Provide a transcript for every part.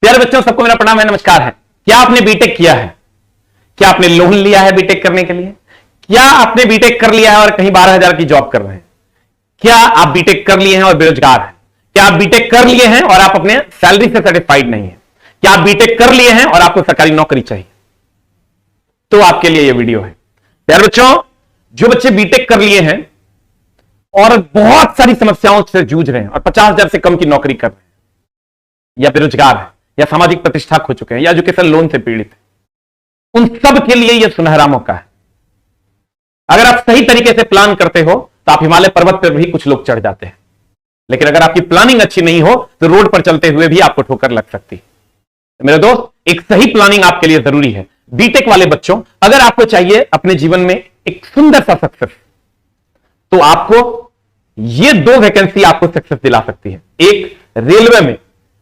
प्यारे बच्चों, सबको मेरा प्रणाम है, नमस्कार है। क्या आपने बीटेक किया है? क्या आपने लोन लिया है बीटेक करने के लिए? क्या आपने बीटेक कर लिया है और कहीं 12,000 की जॉब कर रहे हैं? क्या आप बीटेक कर लिए हैं और बेरोजगार हैं? क्या आप बीटेक कर लिए हैं और आप अपने सैलरी से सेटिस्फाइड नहीं है? क्या आप बीटेक कर लिए हैं और आपको सरकारी नौकरी चाहिए? तो आपके लिए यह वीडियो है। प्यारे बच्चों, जो बच्चे बीटेक कर लिए हैं और बहुत सारी समस्याओं से जूझ रहे हैं और 50,000 से कम की नौकरी कर रहे हैं, या बेरोजगार है, या सामाजिक प्रतिष्ठा खो चुके हैं, या एजुकेशन लोन से पीड़ित है, उन सब के लिए यह सुनहरा मौका है। अगर आप सही तरीके से प्लान करते हो तो आप हिमालय पर्वत पर भी कुछ लोग चढ़ जाते हैं, लेकिन अगर आपकी प्लानिंग अच्छी नहीं हो तो रोड पर चलते हुए भी आपको ठोकर लग सकती है। तो मेरे दोस्त, एक सही प्लानिंग आपके लिए जरूरी है। बीटेक वाले बच्चों, अगर आपको चाहिए अपने जीवन में एक सुंदर सा सक्सेस, तो आपको ये दो वैकेंसी आपको सक्सेस दिला सकती है। एक रेलवे में,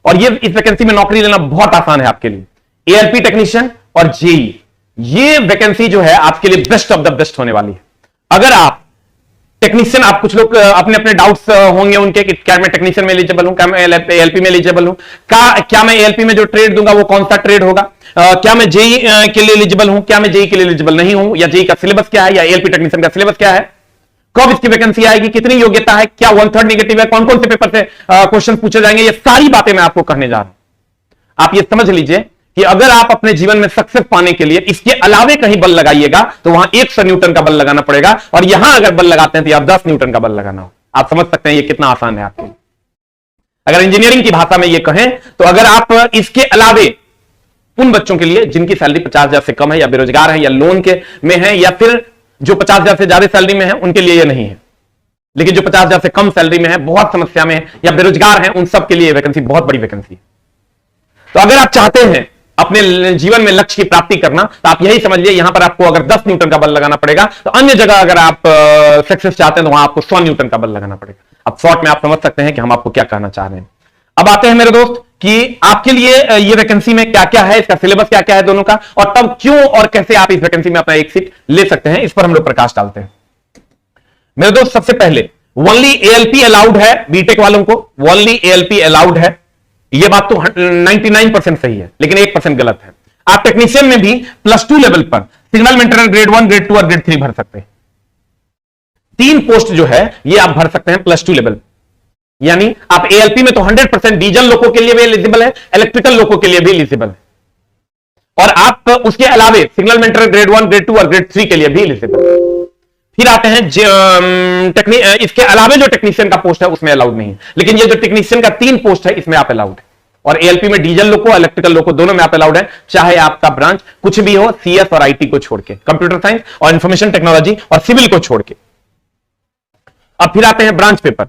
और ये इस वैकेंसी में नौकरी लेना बहुत आसान है आपके लिए, एएलपी टेक्नीशियन और जेई। ये वैकेंसी जो है आपके लिए बेस्ट ऑफ द बेस्ट होने वाली है। अगर आप टेक्नीशियन, आप कुछ लोग अपने अपने डाउट्स होंगे उनके कि क्या मैं टेक्नीशियन में एलिजिबल हूं, क्या मैं एएलपी में एलिजिबल हूं, क्या मैं एएलपी में जो ट्रेड दूंगा वो कौन सा ट्रेड होगा, क्या मैं जेई के लिए एलिजिबल हूं, क्या मैं जेई के लिए एलिजिबल नहीं हूं, या जेई का सिलेबस क्या है, या एएलपी टेक्नीशियन का सिलेबस क्या है, कब इसकी वैकेंसी आएगी, कितनी योग्यता है, क्या 1/3 नेगेटिव है, कौन कौन से पेपर से क्वेश्चन पूछे जाएंगे, ये सारी बातें मैं आपको कहने जा रहा हूं। आप ये समझ लीजिए कि अगर आप अपने जीवन में सक्सेस पाने के लिए इसके अलावे कहीं बल लगाइएगा तो वहां 100 न्यूटन का बल लगाना पड़ेगा, और यहां अगर बल लगाते हैं तो आप 10 न्यूटन का बल लगाना हो। आप समझ सकते हैं ये कितना आसान है आपके लिए। अगर इंजीनियरिंग की भाषा में ये कहें तो अगर आप इसके अलावे उन बच्चों के लिए जिनकी सैलरी 50,000 से कम है, या बेरोजगार है, या लोन के में है, या फिर जो 50,000 से ज्यादा सैलरी में है, उनके लिए यह नहीं है, लेकिन जो 50,000 से कम सैलरी में है, बहुत समस्या में है, या बेरोजगार है, उन सब के लिए वैकेंसी बहुत बड़ी वैकेंसी है। तो अगर आप चाहते हैं अपने जीवन में लक्ष्य की प्राप्ति करना, तो आप यही समझिए, यहां पर आपको अगर 10 न्यूटन का बल लगाना पड़ेगा, तो अन्य जगह अगर आप सक्सेस चाहते हैं तो वहां आपको 100 न्यूटन का बल लगाना पड़ेगा। अब शॉर्ट में आप समझ सकते हैं कि हम आपको क्या कहना चाह रहे हैं। अब आते हैं मेरे दोस्त कि आपके लिए ये वैकेंसी में क्या क्या है, इसका सिलेबस क्या क्या है दोनों का, और तब क्यों और कैसे आप इस वैकेंसी में अपना एक सीट ले सकते हैं, इस पर हम लोग प्रकाश डालते हैं। मेरे दोस्त, सबसे पहले ओनली एएलपी अलाउड है बीटेक वालों को, ओनली एएलपी अलाउड है। यह बात तो 99% सही है, लेकिन 1% गलत है। आप टेक्नीशियन में भी +2 लेवल पर सिग्नल मेंटेनर ग्रेड 1, ग्रेड 2 और ग्रेड 3 भर सकते हैं। 3 पोस्ट जो है ये आप भर सकते हैं +2 लेवल। यानी आप एएलपी में तो 100% डीजल लोगों के लिए भी एलिजिबल है, इलेक्ट्रिकल लोगों के लिए भी एलिजिबल है, और आप उसके अलावे सिग्नल मेंटेनर ग्रेड 1, ग्रेड 2 और ग्रेड 3 के लिए भी एलिजिबल है। फिर आते हैं इसके अलावे जो टेक्नीशियन का पोस्ट है उसमें अलाउड नहीं है, लेकिन ये जो टेक्नीशियन का 3 पोस्ट है इसमें आप अलाउड है। और एएलपी में डीजल लोग को, इलेक्ट्रिकल लोग को, दोनों में आप अलाउड है, चाहे आपका ब्रांच कुछ भी हो, सीएस और आईटी को छोड़ के, कंप्यूटर साइंस और इंफॉर्मेशन टेक्नोलॉजी और सिविल को छोड़ के। अब फिर आते हैं ब्रांच पेपर,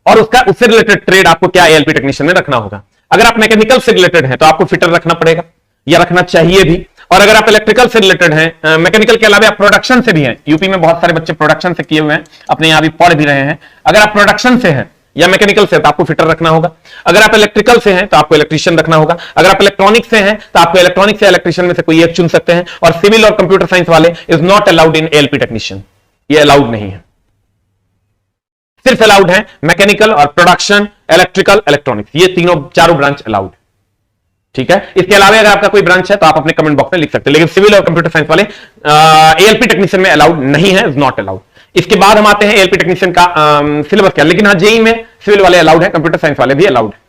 और उससे रिलेटेड ट्रेड आपको क्या एएलपी टेक्नीशियन में रखना होगा। अगर आप मैकेनिकल से रिलेटेड हैं तो आपको फिटर रखना पड़ेगा, या रखना चाहिए भी। और अगर आप इलेक्ट्रिकल से रिलेटेड हैं, मैकेनिकल के अलावा आप प्रोडक्शन से भी हैं, यूपी में बहुत सारे बच्चे प्रोडक्शन से किए हुए हैं, अपने यहां भी पढ़ भी रहे हैं। अगर आप प्रोडक्शन से हैं या मैकेनिकल से तो आपको फिटर रखना होगा। अगर आप इलेक्ट्रिकल से हैं तो आपको इलेक्ट्रीशियन रखना होगा। अगर आप इलेक्ट्रॉनिक से हैं तो आपको इलेक्ट्रॉनिक से इलेक्ट्रीशियन में से कोई एक चुन सकते हैं। और सिविल और कंप्यूटर साइंस वाले is not allowed in ALP technician, ये अलाउड नहीं है। सिर्फ अलाउड है मैकेनिकल और प्रोडक्शन, इलेक्ट्रिकल, इलेक्ट्रॉनिक्स, ये चारों ब्रांच अलाउड। ठीक है, इसके अलावा अगर आपका कोई ब्रांच है तो आप अपने कमेंट बॉक्स में लिख सकते हैं, लेकिन सिविल और कंप्यूटर साइंस वाले एएलपी टेक्नीशियन में अलाउड नहीं है, इज नॉट अलाउड। इसके बाद हम आते हैं एएलपी टेक्नीशियन का सिलेबस क्या, लेकिन हाँ जेई में सिविल वाले अलाउड है, कंप्यूटर साइंस वाले भी अलाउड है।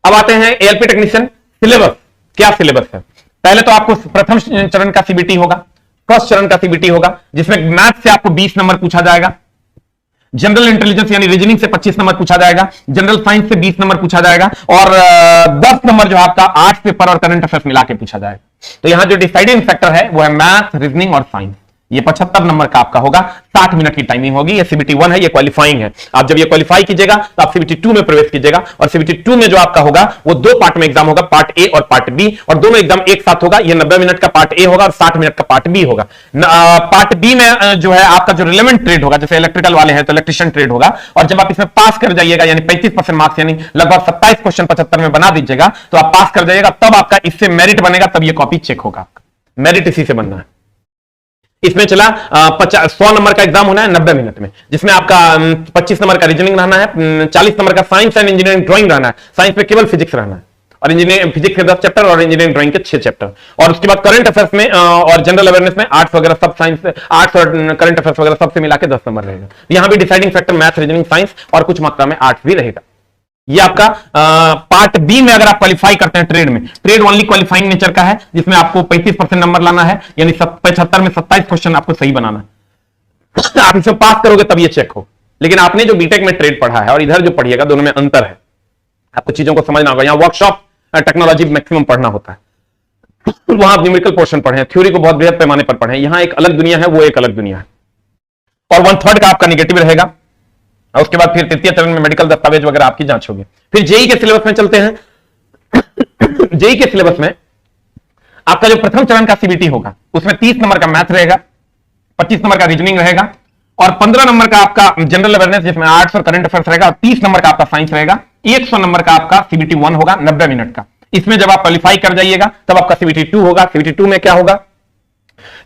अब आते हैं एएलपी टेक्नीशियन सिलेबस, क्या सिलेबस है। पहले तो आपको प्रथम चरण का सीबीटी होगा, फर्स्ट चरण का सीबीटी होगा, जिसमें मैथ से आपको 20 नंबर पूछा जाएगा, जनरल इंटेलिजेंस यानी रीजनिंग से 25 नंबर पूछा जाएगा, जनरल साइंस से 20 नंबर पूछा जाएगा, और 10 नंबर जो आपका आर्ट्स पेपर और करंट अफेयर्स मिला के पूछा जाएगा। तो यहां जो डिसाइडिंग फैक्टर है वो है मैथ, रीजनिंग और साइंस। ये 75 नंबर का आपका होगा, 60 मिनट की टाइमिंग होगी। ये सीबीटी 1 है, ये क्वालिफाइंग है। आप जब ये क्वालिफाई कीजिएगा तो आप सीबीटी 2 में प्रवेश कीजिएगा, और सीबीटी 2 में जो आपका होगा वो 2 पार्ट में एग्जाम होगा, पार्ट ए और पार्ट बी, और दोनों एग्जाम एक साथ होगा। ये 90 मिनट का पार्ट ए होगा और 60 मिनट का पार्ट बी होगा। पार्ट बी में जो है आपका जो रिलेवेंट ट्रेड होगा, जैसे इलेक्ट्रिकल वाले हैं तो इलेक्ट्रिशियन ट्रेड होगा, और जब आप इसमें पास कर जाइएगा, यानी 35% मार्क्स यानी लगभग 27 क्वेश्चन 75 में बना दीजिएगा, तो आप पास कर जाइएगा, तब आपका इससे मेरिट बनेगा, तब ये कॉपी चेक होगा। मेरिट इसी से बनना है। इसमें चला 100 नंबर का एग्जाम होना है 90 मिनट में, जिसमें आपका 25 नंबर का रीजनिंग रहना है, 40 नंबर का साइंस एंड इंजीनियरिंग ड्राइंग रहना है, साइंस में केवल फिजिक्स रहना है, और इंजीनियरिंग फिजिक्स के 10 चैप्टर और इंजीनियरिंग ड्राइंग के 6 चैप्टर। और उसके बाद करंट अफेयर्स में और जनरल अवेयरनेस में आर्ट्स वगैरह सब साइंस, आर्ट्स और करंट अफेयर्स वगैरह सबसे मिला के 10 नंबर रहेगा। यहां भी deciding factor maths, reasoning, science और कुछ मात्रा में आर्ट्स भी रहेगा। ये आपका पार्ट बी में अगर आप क्वालिफाई करते हैं ट्रेड में, ट्रेड ओनली क्वालिफाइंग नेचर का है, जिसमें आपको 35% नंबर लाना है, यानी 75 में 27 क्वेश्चन आपको सही बनाना है। आप इसे पास करोगे तब ये चेक हो। लेकिन आपने जो बीटेक में ट्रेड पढ़ा है और इधर जो पढ़िएगा, दोनों में अंतर है। आपको चीजों को समझना होगा। यहां वर्कशॉप टेक्नोलॉजी मैक्सिमम पढ़ना होता है, वहां आप न्यूमेरिकल पोर्शन पढ़े, थ्योरी को बहुत बृहद पैमाने पर पढ़े। यहां एक अलग दुनिया है, वो एक अलग दुनिया है। और 1/3 का आपका निगेटिव रहेगा। और उसके बाद फिर तृतीय चरण में मेडिकल दस्तावेज वगैरह आपकी जांच होगी। फिर जेई के सिलेबस में चलते हैं। जेई के सिलेबस में आपका जो प्रथम चरण का सीबीटी होगा, उसमें 30 नंबर का मैथ रहेगा, 25 नंबर का रीजनिंग रहेगा और 15 नंबर का आपका जनरल अवेयरनेस, जिसमें आर्ट्स और करंट अफेयर्स रहेगा, और 30 नंबर का आपका साइंस रहेगा। 100 नंबर का आपका सीबीटी 1 होगा 90 मिनट का। इसमें जब आप क्वालिफाई कर जाइएगा तब आपका सीबीटी 2 होगा। सीबीटी 2 में क्या होगा?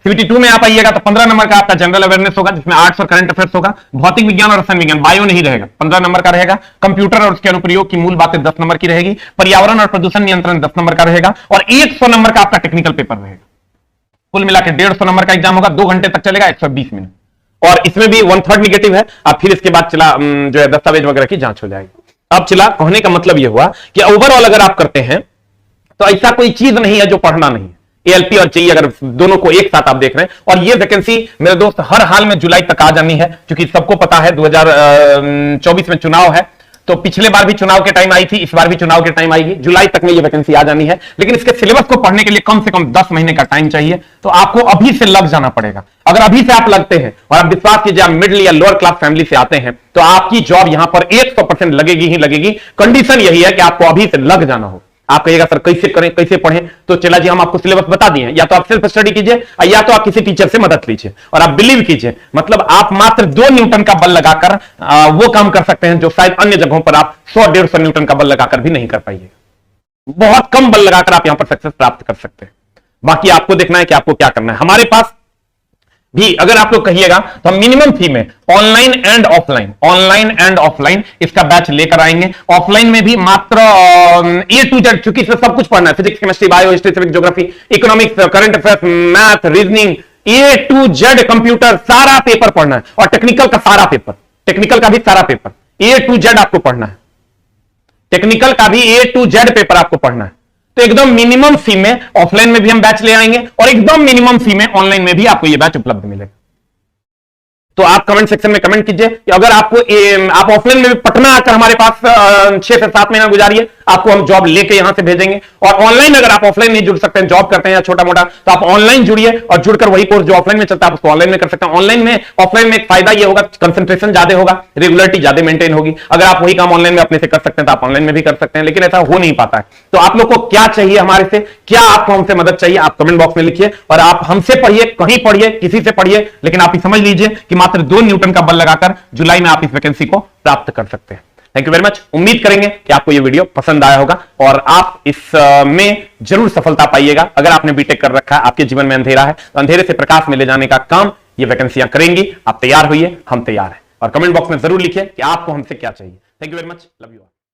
सीबीटी 2 में आप आइएगा तो 15 नंबर का आपका जनरल अवेयरनेस होगा, जिसमें आर्ट्स और करंट अफेयर्स होगा। भौतिक विज्ञान और रसायन विज्ञान, बायो नहीं रहेगा, 15 नंबर का रहेगा। कंप्यूटर और उसके अनुप्रयोग की मूल बातें 10 नंबर की रहेगी। पर्यावरण और प्रदूषण नियंत्रण 10 नंबर का रहेगा और 100 नंबर का आपका टेक्निकल पेपर रहेगा। कुल मिलाकर 150 नंबर का एग्जाम होगा, 2 घंटे तक चलेगा, 120 मिनट। और इसमें भी 1/3 निगेटिव है। अब फिर इसके बाद चला जो है दस्तावेज वगैरह की जांच हो जाएगी। अब चला कहने का मतलब यह हुआ कि ओवरऑल अगर आप करते हैं तो ऐसा कोई चीज नहीं है जो पढ़ना नहीं है। एएलपी और जेईई अगर दोनों को एक साथ आप देख रहे हैं, और ये वैकेंसी मेरे दोस्त हर हाल में जुलाई तक आ जानी है, क्योंकि सबको पता है 2024 में चुनाव है। तो पिछले बार भी चुनाव के टाइम आई थी, इस बार भी चुनाव के टाइम आएगी। जुलाई तक में ये वैकेंसी आ जानी है। लेकिन इसके सिलेबस को पढ़ने के लिए कम से कम 10 महीने का टाइम चाहिए। तो आपको अभी से लग जाना पड़ेगा। अगर अभी से आप लगते हैं, और आप विश्वास कीजिए आप मिडिल या लोअर क्लास फैमिली से आते हैं, तो आपकी जॉब यहां पर 100% लगेगी ही लगेगी। कंडीशन यही है कि आपको अभी से लग जाना हो। आप कहिएगा सर कैसे करें, कैसे पढ़ें? तो चला जी, हम आपको सिलेबस बता दिए। या तो आप सेल्फ स्टडी कीजिए या तो आप किसी टीचर से मदद लीजिए। और आप बिलीव कीजिए, मतलब आप मात्र 2 न्यूटन का बल लगाकर वो काम कर सकते हैं जो शायद अन्य जगहों पर आप 100-150 न्यूटन का बल लगाकर भी नहीं कर पाइए। बहुत कम बल लगाकर आप यहां पर सक्सेस प्राप्त कर सकते हैं। बाकी आपको देखना है कि आपको क्या करना है। हमारे पास भी अगर आप लोग कहिएगा तो हम मिनिमम फी में ऑनलाइन एंड ऑफलाइन इसका बैच लेकर आएंगे। ऑफलाइन में भी मात्र A to Z, चूंकि इसमें सब कुछ पढ़ना है, physics, chemistry, bio, history, civic, geography, economics, current affairs, math, reasoning, A to Z computer सारा पेपर पढ़ना है। और टेक्निकल का सारा पेपर, टेक्निकल का भी सारा पेपर A to Z आपको पढ़ना है। टेक्निकल का भी A to Z पेपर आपको पढ़ना है। तो एकदम मिनिमम फी में ऑफलाइन में भी हम बैच ले आएंगे और एकदम मिनिमम फी में ऑनलाइन में भी आपको यह बैच उपलब्ध मिलेगा। तो आप कमेंट सेक्शन में कमेंट कीजिए कि अगर आपको आप ऑफलाइन में भी पटना आकर हमारे पास 6 से 7 महीना गुजारिए, आपको हम जॉब लेके यहां से भेजेंगे। और ऑनलाइन अगर आप ऑफलाइन नहीं जुड़ सकते हैं, जॉब करते हैं या छोटा मोटा, तो आप ऑनलाइन जुड़िए और जुड़कर वही कोर्स जो ऑफलाइन में चलता है आप उसको ऑनलाइन में कर सकते हैं। ऑनलाइन में ऑफलाइन में एक फायदा यह होगा, कंसंट्रेशन ज्यादा होगा, रेगुलरिटी ज्यादा मेंटेन होगी। अगर आप वही काम ऑनलाइन में अपने से कर सकते हैं तो आप ऑनलाइन में भी कर सकते हैं, लेकिन ऐसा हो नहीं पाता है। तो आप लोग को क्या चाहिए हमारे से, क्या आपको हमसे मदद चाहिए, आप कमेंट बॉक्स में लिखिए। और आप हमसे पढ़िए, कहीं पढ़िए, किसी से पढ़िए, लेकिन आप समझ लीजिए कि मात्र 2 न्यूटन का बल लगाकर जुलाई में आप इस वैकेंसी को प्राप्त कर सकते हैं। Thank you very much. उम्मीद करेंगे कि आपको यह वीडियो पसंद आया होगा और आप इसमें जरूर सफलता पाइएगा। अगर आपने बीटेक कर रखा है, आपके जीवन में अंधेरा है, तो अंधेरे से प्रकाश में ले जाने का काम ये वैकेंसियां करेंगी। आप तैयार होइए, हम तैयार हैं। और कमेंट बॉक्स में जरूर लिखिए कि आपको हमसे क्या चाहिए। Thank you very much. Love you all.